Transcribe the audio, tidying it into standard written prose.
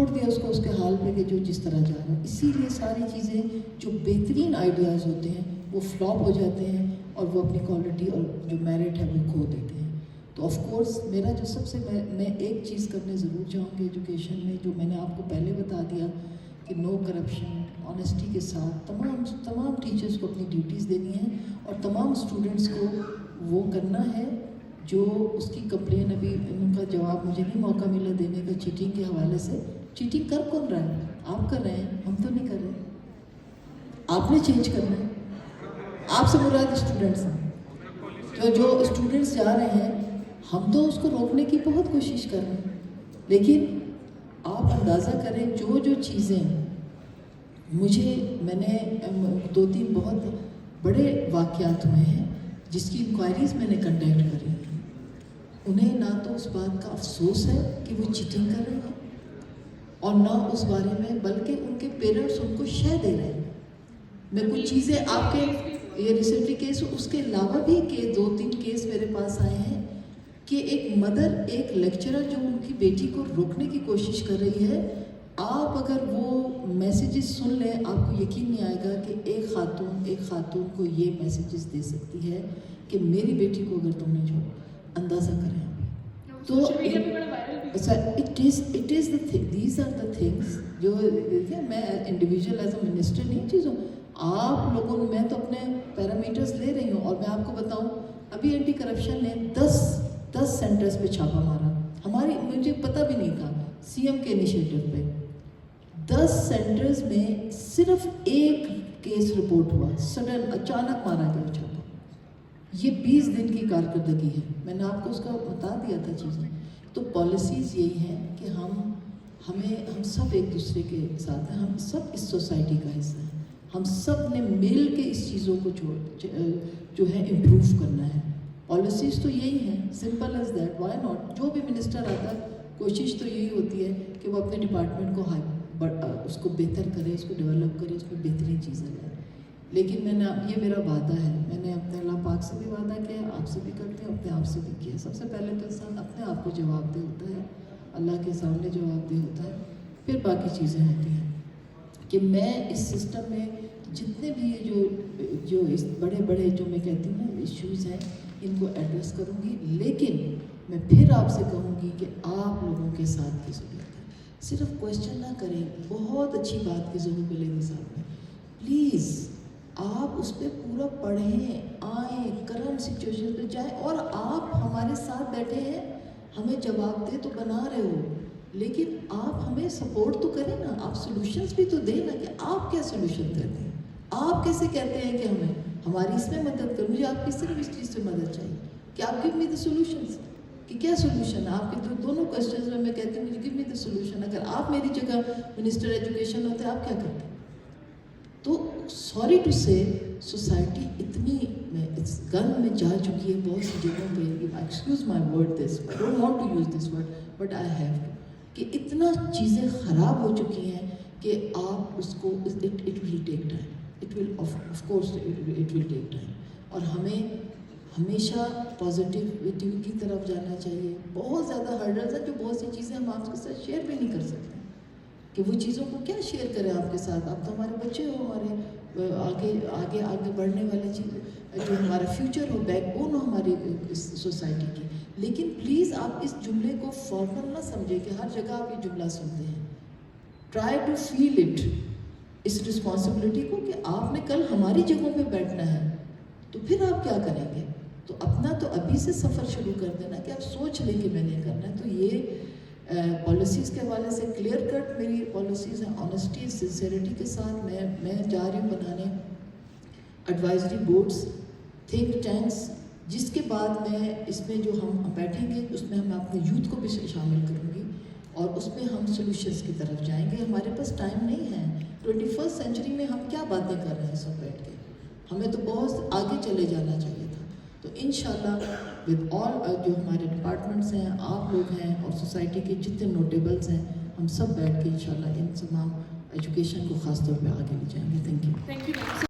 چھوڑ دیا اس کو اس کے حال پہ کہ جو جس طرح جا رہا ہے. اسی لیے ساری چیزیں جو بہترین آئیڈیاز ہوتے ہیں وہ فلاپ ہو جاتے ہیں اور وہ اپنی کوالٹی اور جو میرٹ ہے وہ کھو دیتے ہیں. تو آف کورس میرا جو سب سے میں ایک چیز کرنے ضرور چاہوں گی ایجوکیشن میں، جو میں نے آپ کو پہلے بتا دیا کہ نو کرپشن، آنیسٹی کے ساتھ تمام ٹیچرز کو اپنی ڈیوٹیز دینی ہیں اور تمام اسٹوڈنٹس کو وہ کرنا ہے جو اس کی کمپلین. ابھی ان کا جواب مجھے نہیں موقع ملا دینے کا چیٹنگ کے حوالے سے. چیٹنگ کر کون رہا ہے؟ آپ کر رہے ہیں، ہم تو نہیں کر رہے. آپ نے چینج کرنا ہے. آپ سے مراد اسٹوڈنٹس ہیں. جو اسٹوڈنٹس جا رہے ہیں ہم تو اس کو روکنے کی بہت کوشش کر رہے ہیں، لیکن آپ اندازہ کریں جو چیزیں میں نے 2-3 بہت بڑے واقعات ہوئے ہیں جس کی انکوائریز میں نے کنڈکٹ کری ہیں، انہیں نہ تو اس بات کا افسوس ہے کہ وہ چیٹنگ کر رہے ہیں اور نہ اس بارے میں، بلکہ ان کے پیرنٹس ان کو شے دے رہے ہیں. میں کچھ چیزیں آپ کے یہ ریسنٹلی کیس، اس کے علاوہ بھی 2-3 کیس میرے پاس آئے ہیں کہ ایک مدر، ایک لیکچرر جو ان کی بیٹی کو روکنے کی کوشش کر رہی ہے. آپ اگر وہ میسیجز سن لیں آپ کو یقین نہیں آئے گا کہ ایک خاتون کو یہ میسیجز دے سکتی ہے کہ میری بیٹی کو اگر تم نے جو اندازہ کریں آپ تو دیز آر دا تھنگس جو میں انڈیویجول ایز اے منسٹر نہیں چیزوں آپ لوگوں میں تو اپنے پیرامیٹرز لے رہی ہوں. اور میں آپ کو بتاؤں ابھی اینٹی کرپشن نے 10 سینٹرز پہ چھاپا مارا. مجھے پتہ بھی نہیں تھا سی ایم کے انیشیٹو پہ 10 سینٹرز میں صرف ایک کیس رپورٹ ہوا. سڈن اچانک مارا گیا چھاپا. یہ 20 دن کی کارکردگی ہے. میں نے آپ کو اس کا بتا دیا تھا چیزیں. تو پالیسیز یہی ہیں کہ ہم سب ایک دوسرے کے ساتھ ہیں. ہم سب اس سوسائٹی کا حصہ ہیں. ہم سب نے مل کے اس چیزوں کو جو ہے امپروو کرنا ہے. پالیسیز تو یہی ہیں، simple as that. Why not? جو بھی منسٹر آتا ہے کوشش تو یہی ہوتی ہے کہ وہ اپنے ڈپارٹمنٹ کو اس کو بہتر کرے، اس کو ڈیولپ کرے، اس میں بہترین چیزیں لائے. لیکن یہ میرا وعدہ ہے. میں نے اپنے اللہ پاک سے بھی وعدہ کیا، آپ سے بھی کرتے ہیں، اپنے آپ سے بھی کیا. سب سے پہلے تو انسان اپنے آپ کو جواب دہ ہوتا ہے، اللہ کے سامنے جواب دہ ہوتا ہے، پھر باقی چیزیں ہوتی ہیں. کہ میں اس سسٹم میں جتنے بھی جو اس بڑے جو میں کہتی ہوں نا ایشوز ہیں ان کو ایڈریس کروں گی. لیکن میں پھر آپ سے کہوں گی کہ آپ لوگوں کے ساتھ کی ضرورت ہے. صرف کوشچن نہ کریں. بہت اچھی بات کی ضرورت ہے لیڈی صاحب نے. پلیز آپ اس پہ پورا پڑھیں، آئیں، کرنٹ سچویشن پہ جائیں. اور آپ ہمارے ساتھ بیٹھے ہیں، ہمیں جواب دے تو بنا رہے ہو، لیکن آپ ہمیں سپورٹ تو کریں نا. آپ سولوشنز بھی تو دیں نا کہ آپ کیا سولوشن کرتے ہیں. آپ کیسے کہتے ہیں کہ ہماری اس میں مدد کر. مجھے آپ کی صرف اس چیز سے مدد چاہیے کہ آپ گیو می دی سولوشنز. کہ کیا سولوشن ہے آپ کے دونوں کوشچنز میں کہتی ہوں مجھے گیو می دی سولوشن. اگر آپ میری جگہ منسٹر ایجوکیشن ہوتے آپ کیا کرتے؟ تو سوری ٹو سے سوسائٹی اتنی اس گن میں جا چکی ہے بہت سی جگہوں پہ. Excuse my word this, I don't want to use this word but I have to. کہ اتنا چیزیں خراب ہو چکی ہیں کہ آپ اس کو it will take time. It will of course it will take time. اور ہمیں ہمیشہ پازیٹیوٹی کی طرف جانا چاہیے. بہت زیادہ ہرڈلز ہیں جو بہت سی چیزیں ہم آپ کے ساتھ شیئر بھی نہیں کر سکتے کہ وہ چیزوں کو کیا شیئر کریں آپ کے ساتھ. آپ تو ہمارے بچے ہو، ہمارے آگے بڑھنے والی چیز جو ہمارا فیوچر ہو، بیک بون ہو ہماری اس سوسائٹی کی. لیکن پلیز آپ اس جملے کو فارمل نہ سمجھیں کہ ہر جگہ آپ یہ جملہ سنتے ہیں. ٹرائی ٹو فیل اٹ، اس رسپانسبلٹی کو کہ آپ نے کل ہماری جگہوں پہ بیٹھنا ہے تو پھر آپ کیا کریں گے. تو اپنا تو ابھی سے سفر شروع کر دینا کہ آپ سوچ لیں کہ میں نے کرنا ہے. تو یہ پالیسیز کے حوالے سے کلیئر کٹ میری پالیسیز ہیں. آنیسٹی، سنسیریٹی کے ساتھ میں جا رہی ہوں بنانے ایڈوائزری بورڈز، تھنک ٹینکس، جس کے بعد میں اس میں جو ہم بیٹھیں گے اس میں ہم اپنے یوتھ کو بھی شامل کروں گی اور اس میں ہم سولوشنز کی طرف جائیں گے. ہمارے پاس ٹائم نہیں ہے. 21 سینچری میں ہم کیا باتیں کر رہے ہیں سب بیٹھ کے. ہمیں تو بہت آگے چلے جانا چاہیے تھا. تو انشاءاللہ ود آل جو ہمارے ڈپارٹمنٹس ہیں، آپ لوگ ہیں اور سوسائٹی کے جتنے نوٹیبلز ہیں، ہم سب بیٹھ کے انشاءاللہ ان تمام ایجوکیشن کو خاص طور پہ آگے لے جائیں گے. Thank you.